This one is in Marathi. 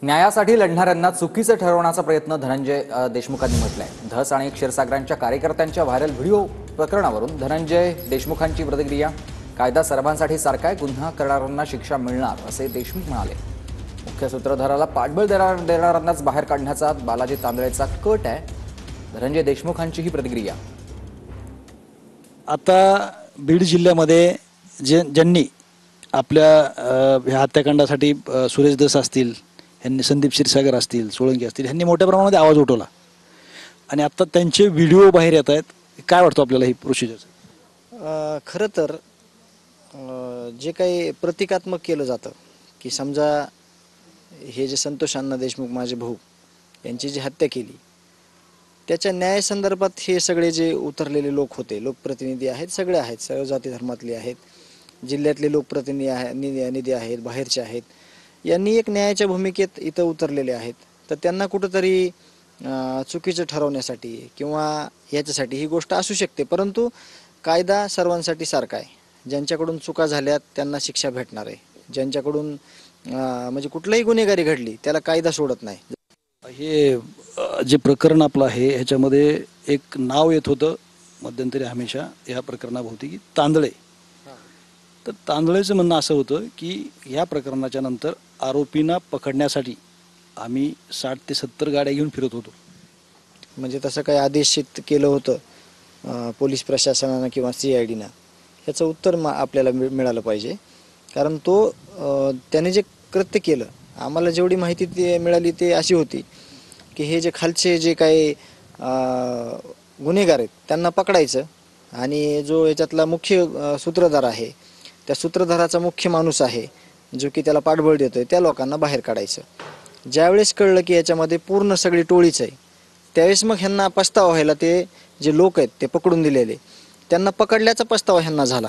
न्यायासाठी लढणाऱ्यांना चुकीचं ठरवण्याचा प्रयत्न धनंजय देशमुखांनी म्हटलंय। धस आणि क्षीरसागरांच्या कार्यकर्त्यांच्या व्हायरल व्हिडिओ प्रकरणावरून धनंजय देशमुखांची प्रतिक्रिया। कायदा सर्वांसाठी सारखा आहे, गुन्हा करणाऱ्यांना शिक्षा मिळणार असे देशमुख म्हणाले। मुख्य सूत्रधाराला पाठबळ देणाऱ्यांनाच बाहेर काढण्याचा बालाजी तांदळेचा कट आहे। धनंजय देशमुखांची ही प्रतिक्रिया। आता बीड जिल्ह्यामध्ये ज्यांनी आपल्या हत्याकांडासाठी सुरेश दस असतील, यांनी संदीप क्षीरसागर असतील, सोळंकी असतील, यांनी मोठ्या प्रमाणात आवाज उठवला आणि आता त्यांचे व्हिडिओ बाहेर येत आहेत। काय वाटतं आपल्याला ही प्रोसिजर? खरं तर जे काही प्रतिकात्मक केलं जातं की समजा हे जे संतोष अण्णा देशमुख माझे भाऊ यांची जी हत्या केली त्याच्या न्याय संदर्भात हे सगळे जे उतरलेले लोक होते, लोकप्रतिनिधी आहेत, सगळे आहेत, सर्व जाती धर्मातले आहेत, जिल्ह्यातले लोकप्रतिनिधी आहेत, बाहेरचे आहेत, यांनी एक न्यायाच्या भूमिकेत इथं उतरलेले आहेत। तर त्यांना कुठंतरी चुकीचं ठरवण्यासाठी किंवा याच्यासाठी ही गोष्ट असू शकते, परंतु कायदा सर्वांसाठी सारखा आहे। ज्यांच्याकडून चुका झाल्यात त्यांना शिक्षा भेटणार आहे। ज्यांच्याकडून म्हणजे कुठलीही गुन्हेगारी घडली त्याला कायदा सोडत नाही। हे जे प्रकरण आपलं आहे ह्याच्यामध्ये एक नाव येत होतं मध्यंतरी हमेशा या प्रकरणाभोवती की तांदळे। तर तांदळेचं म्हणणं असं होतं की या प्रकरणाच्या नंतर आरोपींना पकडण्यासाठी आम्ही 60 ते 70 गाड्या घेऊन फिरत होतो। म्हणजे तसं काही आदेशित केलं होतं पोलीस प्रशासनानं किंवा CIDनं, ह्याचं उत्तर आपल्याला मिळालं पाहिजे। कारण तो त्याने जे कृत्य केलं, आम्हाला जेवढी माहिती ती मिळाली ते अशी होती की हे जे खालचे जे काही गुन्हेगार आहेत त्यांना पकडायचं आणि जो याच्यातला मुख्य सूत्रधार आहे, त्या सूत्रधाराचा मुख्य माणूस आहे जो की त्याला पाठबळ देतोय, त्या लोकांना बाहेर काढायचं। ज्यावेळेस कळलं की याच्यामध्ये पूर्ण सगळी टोळीच आहे, त्यावेळेस मग ह्यांना पस्तावा व्हायला, ते जे लोक आहेत ते पकडून दिलेले त्यांना पकडल्याचा पस्तावा ह्यांना झाला।